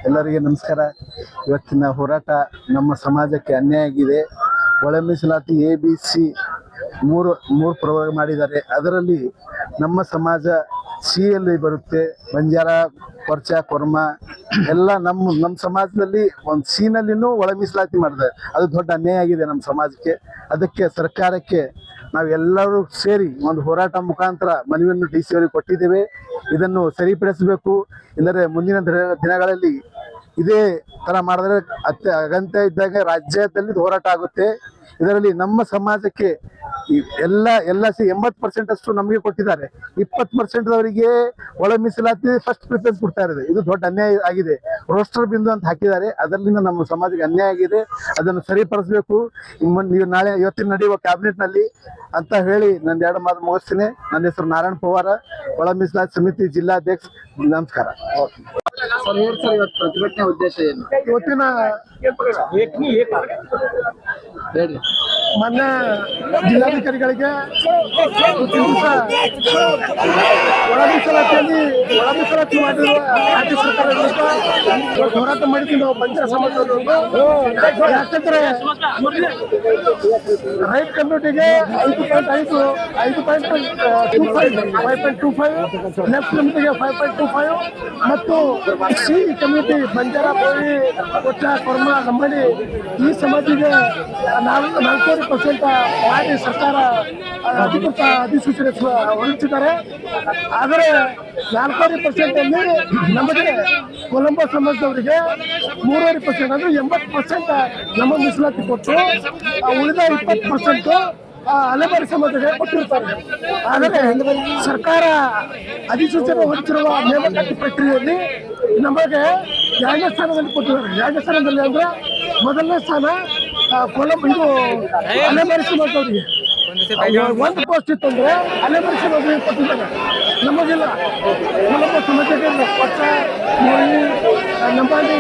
ಎಲ್ಲರಿಗೆ ನಮಸ್ಕಾರ. ಇವತ್ತಿನ ಹೋರಾಟ ನಮ್ಮ ಸಮಾಜಕ್ಕೆ ಅನ್ಯಾಯ ಆಗಿದೆ. ಒಳ ಮೀಸಲಾತಿ ABC ಮೂರು ಪ್ರವರ್ಗ ಮಾಡಿದ್ದಾರೆ. ಅದರಲ್ಲಿ ನಮ್ಮ ಸಮಾಜ C ಯಲ್ಲಿ ಬರುತ್ತೆ. ಬಂಜಾರ, ಕೊರ್ಚ, ಕೊರ್ಮ ಎಲ್ಲ ನಮ್ಮ ಸಮಾಜದಲ್ಲಿ ಒಂದು C ನಲ್ಲಿನೂ ಒಳ ಮೀಸಲಾತಿ ಮಾಡಿದ್ದಾರೆ. ಅದು ದೊಡ್ಡ ಅನ್ಯಾಯ ಆಗಿದೆ ನಮ್ಮ ಸಮಾಜಕ್ಕೆ. ಅದಕ್ಕೆ ಸರ್ಕಾರಕ್ಕೆ ನಾವೆಲ್ಲರೂ ಸೇರಿ ಒಂದು ಹೋರಾಟ ಮುಖಾಂತರ ಮನವಿಯನ್ನು DC ಅವರಿಗೆ ಕೊಟ್ಟಿದ್ದೇವೆ. ಇದನ್ನು ಸರಿಪಡಿಸಬೇಕು. ಇಲ್ಲದೆ ಮುಂದಿನ ದಿನಗಳಲ್ಲಿ ಇದೇ ತರ ಮಾಡಿದ್ರೆ ಅಗತ್ಯ ಇದ್ದಾಗ ರಾಜ್ಯದಲ್ಲಿ ಹೋರಾಟ ಆಗುತ್ತೆ. ಇದರಲ್ಲಿ ನಮ್ಮ ಸಮಾಜಕ್ಕೆ ಎಲ್ಲ 80% ಅಷ್ಟು ನಮಗೆ ಕೊಟ್ಟಿದ್ದಾರೆ. 20% ಅವರಿಗೆ ಒಳ ಮೀಸಲಾತಿ ಫಸ್ಟ್ ಪ್ರಿಫರೆನ್ಸ್ ಕೊಡ್ತಾ ಇರೋದು. ಇದು ದೊಡ್ಡ ಅನ್ಯಾಯ ಆಗಿದೆ. ರೋಸ್ಟರ್ ಬಿಂದು ಅಂತ ಹಾಕಿದ್ದಾರೆ. ಅದರಿಂದ ನಮ್ಮ ಸಮಾಜಕ್ಕೆ ಅನ್ಯಾಯ ಆಗಿದೆ. ಅದನ್ನು ಸರಿಪಡಿಸಬೇಕು. ನೀವು ಇವತ್ತಿನ ನಡೆಯುವ ಕ್ಯಾಬಿನೆಟ್ ನಲ್ಲಿ ಅಂತ ಹೇಳಿ ನನ್ನ 2 ಮಾತು ಮುಗಿಸ್ತೀನಿ. ನನ್ನ ಹೆಸರು ನಾರಾಯಣ ಪವಾರ, ಒಳ ಮೀಸಲಾತಿ ಸಮಿತಿ ಜಿಲ್ಲಾಧ್ಯಕ್ಷ. ನಮಸ್ಕಾರ. ಪ್ರತಿಭಟನೆ ಉದ್ದೇಶ ಏನು? ಇವತ್ತಿನ ಮೊನ್ನೆ ಜಿಲ್ಲಾಧಿಕಾರಿಗಳಿಗೆ ಒಳ ಮೀಸಲಾತಿ ಮಾಡಿರುವ ರಾಜ್ಯ ಸರ್ಕಾರ ವಿರುದ್ಧ ಹೋರಾಟ ಮಾಡಿದ್ವಿ ನಾವು ಬಂಜಾರ ಸಮಾಜದವರು. ಯಾಕಂದ್ರೆ ರೈಟ್ ಕಮ್ಯುನಿಟಿಗೆ 5.25, 5.25, ಲೆಫ್ಟ್ ಕಮ್ಯುನಿಟಿಗೆ 5.25 ಮತ್ತು C ಕಮ್ಯುನಿಟಿ ಬಂಜಾರ, ಬೋವಿ, ಕೊಚ್ಚ, ಕೊರ್ಮ, ಲಂಬಾಣಿ ಈ ಸಮಾಜಿಗೆ 4% ಮಾಡಿ ಸರ್ಕಾರ ಅಧಿಕೃತ ಅಧಿಸೂಚನೆ ಹೊರಡಿಸಿದ್ದಾರೆ. ಆದರೆ 4% ಅಲ್ಲಿ ನಮಗೆ ಕೊಲಂಬೋ ಸಮಾಜದವರಿಗೆ 3.5% ಅಂದ್ರೆ 80% ನಮ್ಮ ಮೀಸಲಾತಿ ಕೊಟ್ಟು ಉಳಿದ 20% ಅಲೆಮಾರಿ ಸಮಾಜಕ್ಕೆ ಕೊಟ್ಟಿರ್ತಾರೆ. ಆದರೆ ಸರ್ಕಾರ ಅಧಿಸೂಚನೆ ಹೊರಡಿಸಿರುವ ನೇಮಕಾತಿ ಪ್ರಕ್ರಿಯೆಯಲ್ಲಿ ನಮಗೆ 2ನೇ ಸ್ಥಾನದಲ್ಲಿ ಕೊಟ್ಟಿದ್ದಾರೆ. 2ನೇ ಸ್ಥಾನದಲ್ಲಿ ಅಂದ್ರೆ ಮೊದಲನೇ ಸ್ಥಾನ ಇದು ಅಲೆಮಾರಿ ಸಮಾಜದವರಿಗೆ 1 ಪೋಸ್ಟ್ ಇತ್ತು ಅಂದ್ರೆ ಅಲೆಮಾರಿ ಸಮಾಜಕ್ಕೆ ಕೊಟ್ಟಿದ್ದಾರೆ. ನಮಗಿಲ್ಲ. ಕೊಲಂಬೋ ಸಮಾಜಕ್ಕೆ ಕೊಚ್ಚ, ಬೋವಿ, ಲಂಬಾಣಿ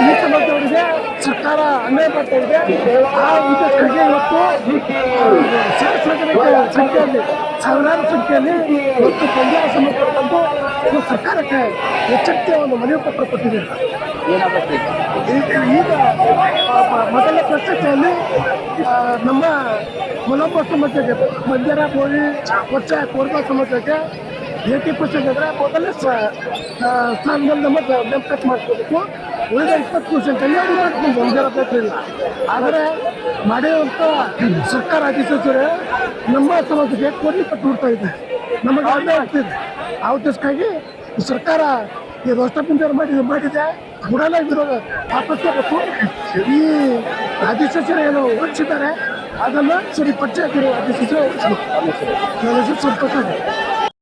ಈ ಸಮಾಜದವರಿಗೆ ಸರ್ಕಾರ ಅನ್ಯಾಯ ಮಾಡ್ತಾ ಇದೆ. ಆ ಇದಕ್ಕಾಗಿ ಇವತ್ತು ಸಂಖ್ಯೆಯಲ್ಲಿ ಸಾವಿರಾರು ಸಂಖ್ಯೆಯಲ್ಲಿ ಇವತ್ತು ಬಂಜಾರ ಸಮಾಜ ಬಂದು ಸರ್ಕಾರಕ್ಕೆ ಎಚ್ಚರಿಕೆಯ ಒಂದು ಮನವಿ ಪತ್ರ ಕೊಟ್ಟಿದೆ. ಈಗ ಮೊದಲ ಪ್ರಶ್ನೆಯಲ್ಲಿ ನಮ್ಮ ಕೊಲಂಬೋ ಸಮಾಜಕ್ಕೆ, ಬಂಜಾರ, ಬೋವಿ, ಕೊಚ್ಚ, ಕೋರ್ಬಾ ಸಮಾಜಕ್ಕೆ 80% ಅಂದ್ರೆ ಮೊದಲನೇ ಸ್ಥಾನದಲ್ಲಿ ನಮಗೆ ನೇಮಕಾತಿ ಮಾಡ್ಕೋಬೇಕು. ಉಳಿದ 20% ಅಲ್ಲಿ ಅವ್ರು ಮಾಡ್ಕೊಂಡು ಬಂಜಾರ ಬೇಕಿಲ್ಲ. ಆದರೆ ಮಾಡಿರುವಂಥ ಸರ್ಕಾರ ಅಧಿಸೂಚನೆ ನಮ್ಮ ಸಮಾಜಕ್ಕೆ ಕೊಡ್ಲಿಕ್ಕೆ ಬಿಡ್ತಾ ಇದೆ. ನಮಗೆ ಅನ್ಯಾಯ ಆಗ್ತಿದೆ. ಆ ಉದ್ದೇಶಕ್ಕಾಗಿ ಸರ್ಕಾರ ಈ ರೋಸ್ಟರ್ ಬಂಜಾರ ಮಾಡಿದೆ ಗುಡಾಲ ವಿರೋಧ ವಾಪಸ್ ತಗೋಬೇಕು. ಈ ಅಧಿಸೂಚನೆ ಏನು ಹೊರಡಿಸಿದ್ದಾರೆ ಅದನ್ನು ಸರಿಪಡಿಸಿ ಅಧಿಸೂಚನೆ ಹೊರಡಿಸಬೇಕು. ನನ್ನ ಹೆಸರು ಸಂಪರ್ಕ.